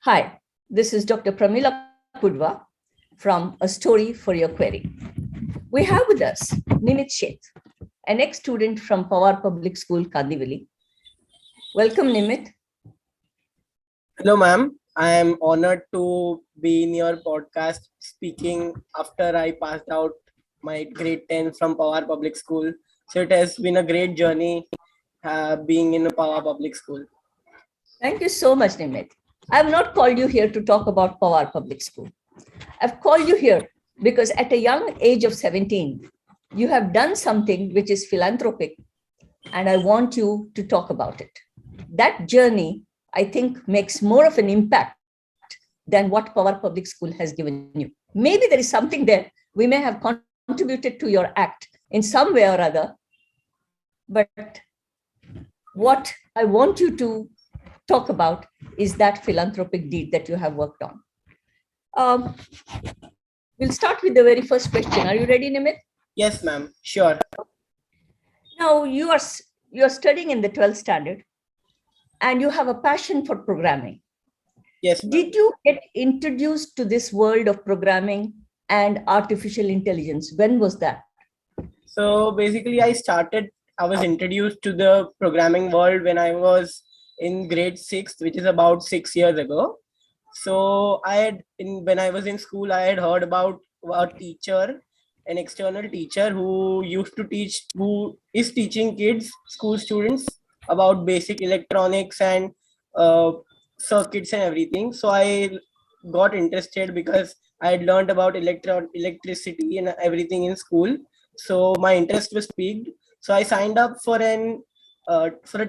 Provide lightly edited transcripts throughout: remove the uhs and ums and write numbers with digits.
Hi, this is Dr. Pramila Pudva from A Story for Your Query. We have with us Nimit Sheth, an ex-student from Pawar Public School, Kandivali. Welcome, Nimit. Hello, ma'am. I am honored to be in your podcast speaking after I passed out my grade 10 from Pawar Public School. So it has been a great journey being in a Pawar Public School. Thank you so much, Nimit. I have not called you here to talk about Pawar Public School. I've called you here because at a young age of 17, you have done something which is philanthropic, and I want you to talk about it. That journey, I think, makes more of an impact than what Pawar Public School has given you. Maybe there is something there. We may have contributed to your act in some way or other, but what I want you to talk about is that philanthropic deed that you have worked on. We'll start with the very first question. Are you ready, Nimit? Yes, ma'am. Sure. Now, you are studying in the 12th standard and you have a passion for programming. Yes, ma'am. Did you get introduced to this world of programming and artificial intelligence? When was that? So basically, I was introduced to the programming world when I was in grade 6, which is about 6 years ago. So when I was in school, I had heard about a teacher, an external teacher who is teaching kids, school students, about basic electronics and circuits and everything. So I got interested because I had learned about electricity and everything in school. So my interest was piqued. So I signed up for a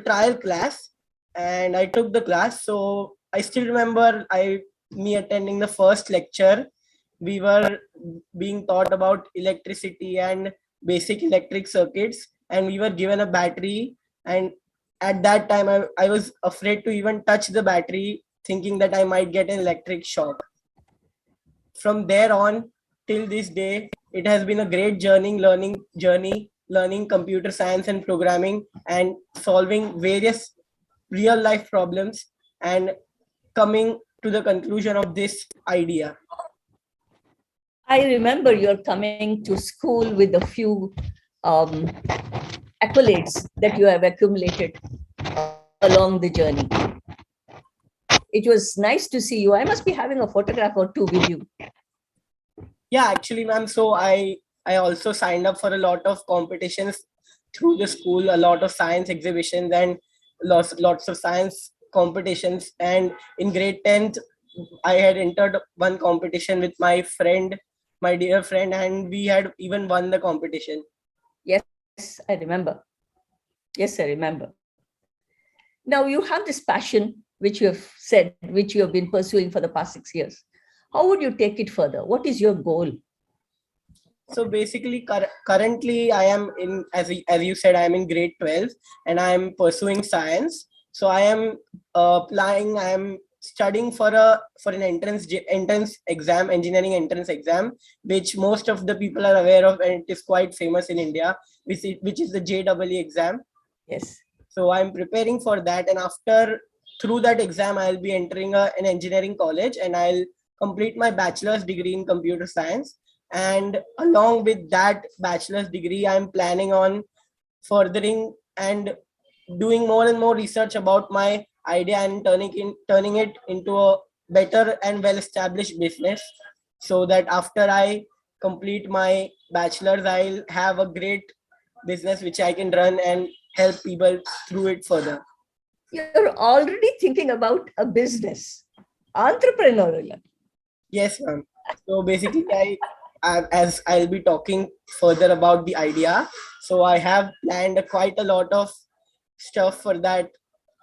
trial class, and I took the class. So I still remember me attending the first lecture. We were being taught about electricity and basic electric circuits, and we were given a battery. And at that time, I was afraid to even touch the battery, thinking that I might get an electric shock. From there on till this day, it has been a great learning computer science and programming and solving various real life problems and coming to the conclusion of this idea. I remember you're coming to school with a few accolades that you have accumulated along the journey. It was nice to see you. I must be having a photograph or two with you. Yeah, actually, ma'am. So I also signed up for a lot of competitions through the school, a lot of science exhibitions and lots of science competitions. And in grade 10th, I had entered one competition with my dear friend, and we had even won the competition. Yes, I remember. Yes, I remember. Now you have this passion, which you have said, which you have been pursuing for the past 6 years. How would you take it further? What is your goal? So basically, currently I am as you said, I am in grade 12 and I am pursuing science. So I am I am studying for an entrance exam, engineering entrance exam, which most of the people are aware of, and it is quite famous in India, which is the JEE exam. Yes. So I'm preparing for that, and through that exam, I'll be entering an engineering college, and I'll complete my bachelor's degree in computer science. And along with that bachelor's degree, I'm planning on furthering and doing more and more research about my idea and turning it into a better and well-established business, so that after I complete my bachelor's, I'll have a great business which I can run and help people through it further. You're already thinking about a business, entrepreneurial. Yes, ma'am. So basically, as I'll be talking further about the idea, so I have planned quite a lot of stuff for that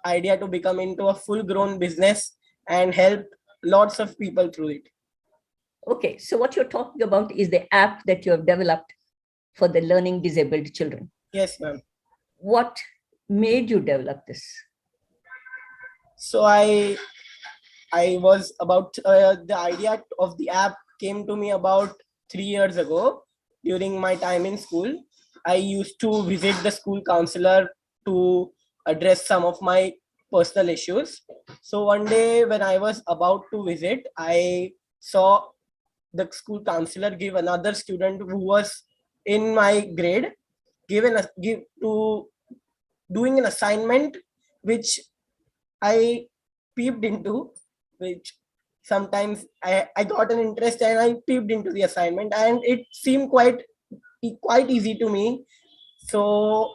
idea to become into a full-grown business and help lots of people through it. Okay, so what you're talking about is the app that you have developed for the learning disabled children. Yes, ma'am. What made you develop this? So I was about the idea of the app came to me about 3 years ago during my time in school. I used to visit the school counselor to address some of my personal issues. So one day when I was about to visit, I saw the school counselor give another student who was in my grade give to doing an assignment which I peeped into, which sometimes I got an interest and I peeped into the assignment, and it seemed quite easy to me. So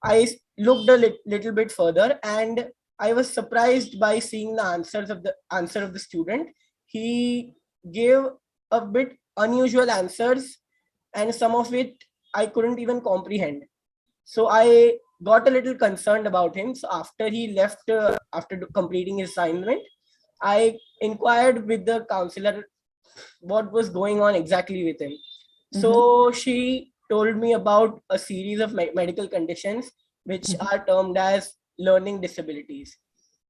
I looked a little bit further, and I was surprised by seeing the answer of the student. He gave a bit unusual answers, and some of it I couldn't even comprehend. So I got a little concerned about him. So after he left, after completing his assignment, I inquired with the counselor what was going on exactly with him. So she told me about a series of medical conditions which are termed as learning disabilities.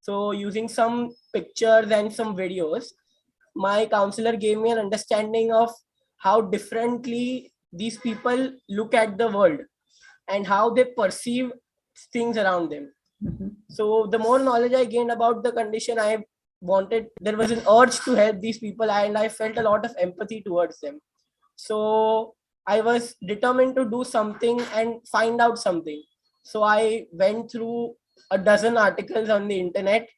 So using some pictures and some videos, my counselor gave me an understanding of how differently these people look at the world and how they perceive things around them. So the more knowledge I gained about the condition, there was an urge to help these people, and I felt a lot of empathy towards them. So I was determined to do something and find out something. So I went through a dozen articles on the internet,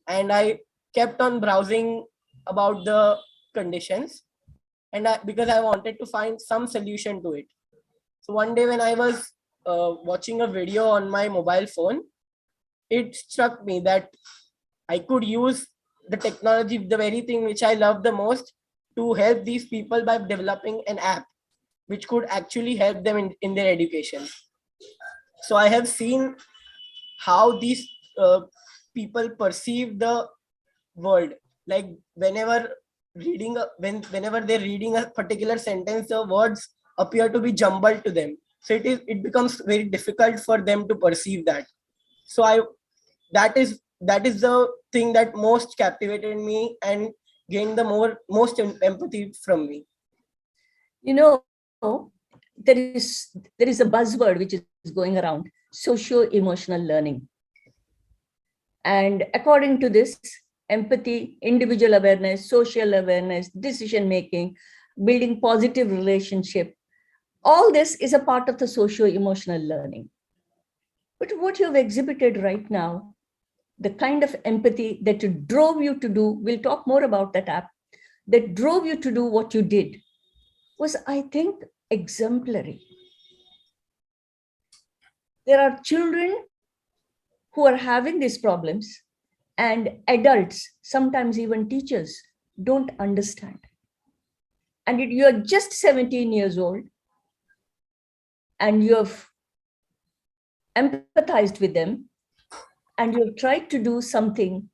and I kept on browsing about the conditions, and because I wanted to find some solution to it. So one day when I was watching a video on my mobile phone, it struck me that I could use the technology, the very thing which I love the most, to help these people by developing an app which could actually help them in their education. So I have seen how these people perceive the world. Like whenever whenever they're reading a particular sentence, the words appear to be jumbled to them. So it becomes very difficult for them to perceive that. So I that is the thing that most captivated me and gained the most empathy from me. You know, there is a buzzword which is going around, socio-emotional learning. And according to this, empathy, individual awareness, social awareness, decision making, building positive relationship, all this is a part of the socio-emotional learning. But what you've exhibited right now, the kind of empathy that drove you to do, we'll talk more about that app, that drove you to do what you did, was, I think, exemplary. There are children who are having these problems, and adults, sometimes even teachers, don't understand. And you're just 17 years old, and you have empathized with them, and you've tried to do something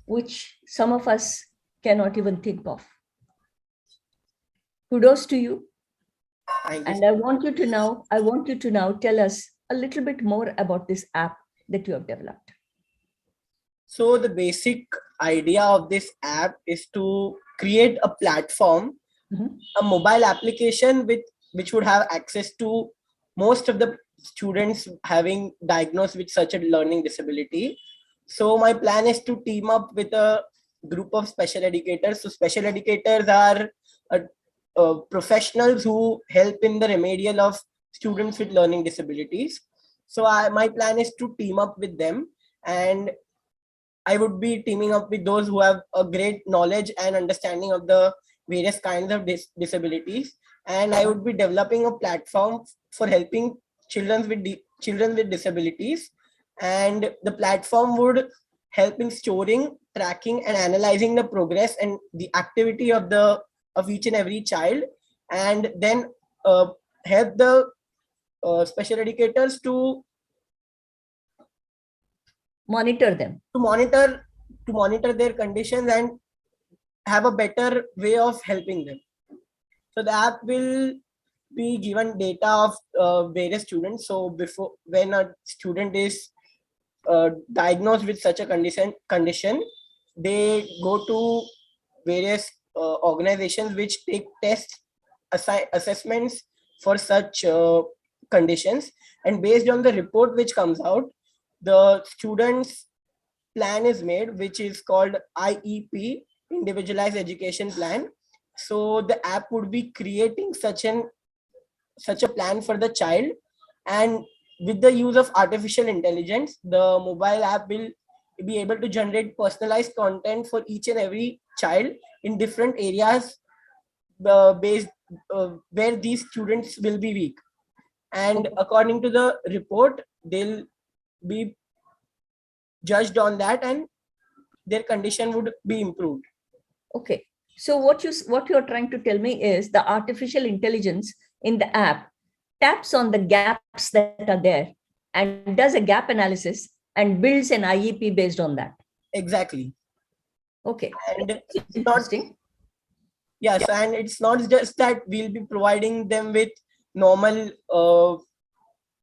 which some of us cannot even think of. Kudos to you. And I want you to now tell us a little bit more about this app that you have developed. So the basic idea of this app is to create a platform, a mobile application which would have access to most of the students having diagnosed with such a learning disability. So my plan is to team up with a group of special educators. So special educators are professionals who help in the remedial of students with learning disabilities. So my plan is to team up with them, and I would be teaming up with those who have a great knowledge and understanding of the various kinds of disabilities, and I would be developing a platform for helping children with disabilities, and the platform would help in storing, tracking, and analyzing the progress and the activity of each and every child, and then help the special educators to monitor them, to monitor their conditions and have a better way of helping them. So the app will be given data of various students. So before, when a student is diagnosed with such a condition, they go to various organizations which take tests, assessments for such conditions, and based on the report which comes out, the students plan is made, which is called IEP, individualized education plan. So the app would be creating such a plan for the child, and with the use of artificial intelligence, the mobile app will be able to generate personalized content for each and every child in different areas, based where these students will be weak, and according to the report they'll be judged on that, and their condition would be improved. Okay. So what you're trying to tell me is the artificial intelligence in the app taps on the gaps that are there and does a gap analysis and builds an IEP based on that. Exactly. Okay. And It's interesting. yes, and it's not just that we'll be providing them with normal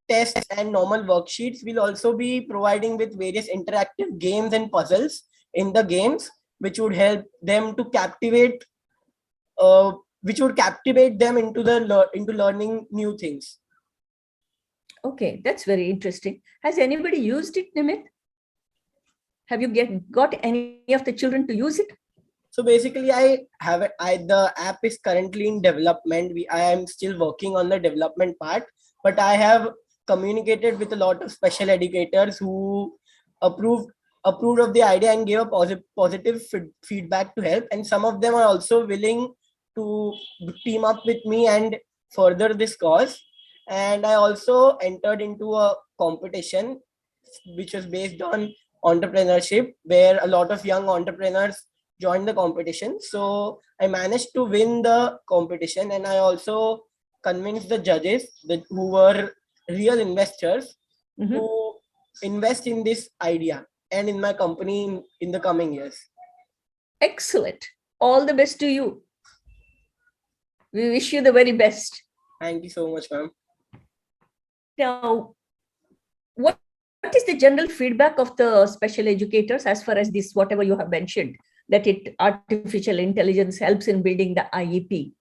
tests and normal worksheets. We'll also be providing with various interactive games and puzzles in the games, which would help them to captivate, which would captivate them into into learning new things. Okay, that's very interesting. Has anybody used it, Nimit? Have you got any of the children to use it? So basically, I have it. The app is currently in development. I am still working on the development part, but I have communicated with a lot of special educators who approved of the idea and gave a positive feedback to help. And some of them are also willing to team up with me and further this cause. And I also entered into a competition which was based on entrepreneurship, where a lot of young entrepreneurs joined the competition. So I managed to win the competition, and I also convinced the judges who were real investors to invest in this idea and in my company in the coming years. Excellent. All the best to you. We wish you the very best. Thank you so much, ma'am. Now, what is the general feedback of the special educators as far as this, whatever you have mentioned, that artificial intelligence helps in building the IEP?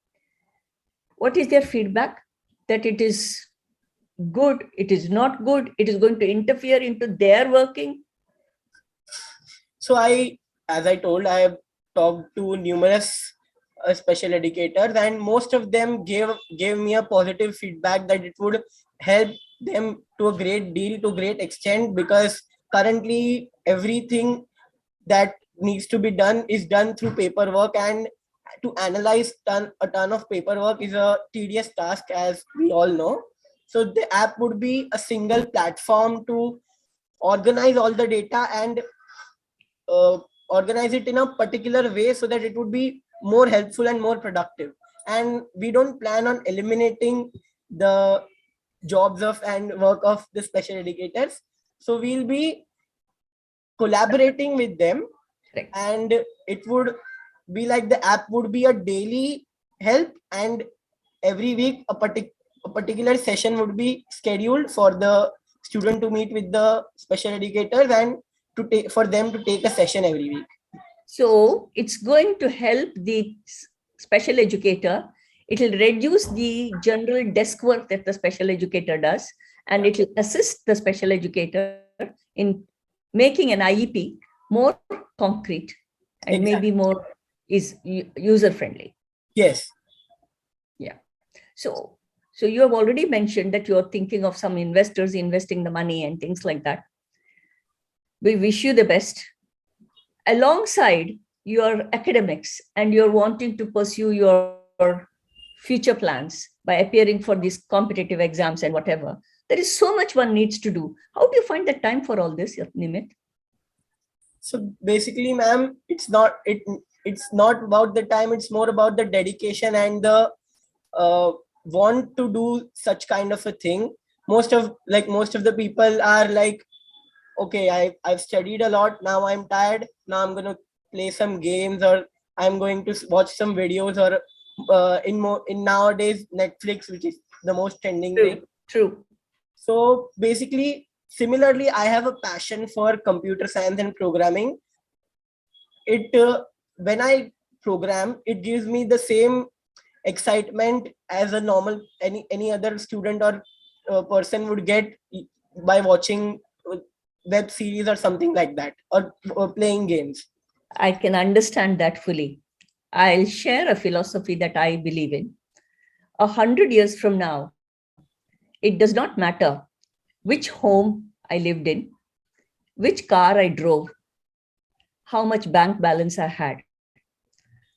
What is their feedback? That it is good, it is not good, it is going to interfere into their working? So as I told, I have talked to numerous special educators, and most of them gave me a positive feedback that it would help them to a great extent, because currently everything that needs to be done is done through paperwork, and to analyze a ton of paperwork is a tedious task, as we all know. So the app would be a single platform to organize all the data and organize it in a particular way so that it would be more helpful and more productive. And we don't plan on eliminating the jobs of and work of the special educators. So we'll be collaborating with them. Correct. And it would be like the app would be a daily help, and every week a particular session would be scheduled for the student to meet with the special educators and for them to take a session every week. So it's going to help the special educator. It will reduce the general desk work that the special educator does, and it will assist the special educator in making an IEP more concrete and maybe more user friendly. Yes. Yeah. So you have already mentioned that you're thinking of some investors investing the money and things like that. We wish you the best. Alongside your academics, and you're wanting to pursue your future plans by appearing for these competitive exams and whatever, there is so much one needs to do. How do you find the time for all this, Nimit? So basically, ma'am, it's not about the time. It's more about the dedication and the want to do such kind of a thing. Most of the people are like, okay, I've studied a lot. Now I'm tired. Now I'm gonna play some games, or I'm going to watch some videos, or in nowadays Netflix, which is the most trending thing. True. So basically, similarly, I have a passion for computer science and programming. When I program, it gives me the same excitement as a normal any other student or person would get by watching web series or something like that, or playing games. I can understand that fully. I'll share a philosophy that I believe in. 100 years from now, it does not matter which home I lived in, which car I drove, how much bank balance I had.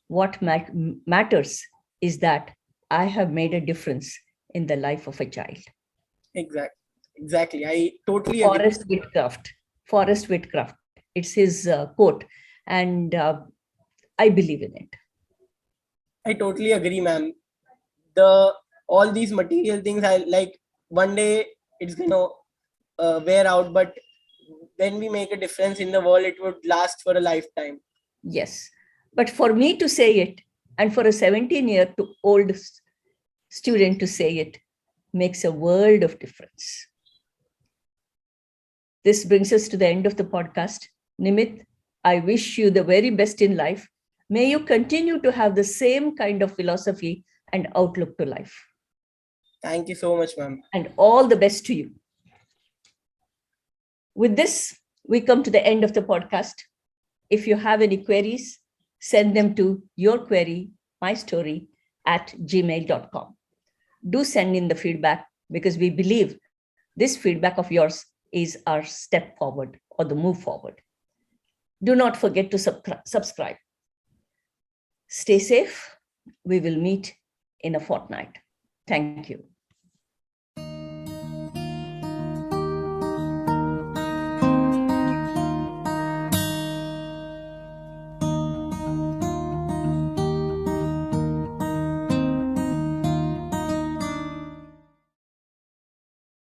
What matters is that I have made a difference in the life of a child. Exactly. I totally agree. Forrest Whitaker. Forrest Whitaker. It's his quote, and I believe in it. I totally agree, ma'am. The all these material things, I like, one day it's gonna wear out, but when we make a difference in the world, it would last for a lifetime. Yes. But for me to say it, and for a 17-year-old student to say it, makes a world of difference. This brings us to the end of the podcast. Nimit, I wish you the very best in life. May you continue to have the same kind of philosophy and outlook to life. Thank you so much, ma'am. And all the best to you. With this, we come to the end of the podcast. If you have any queries, send them to yourquery@gmail.com. Do send in the feedback, because we believe this feedback of yours is our step forward or the move forward. Do not forget to subscribe. Stay safe. We will meet in a fortnight. Thank you.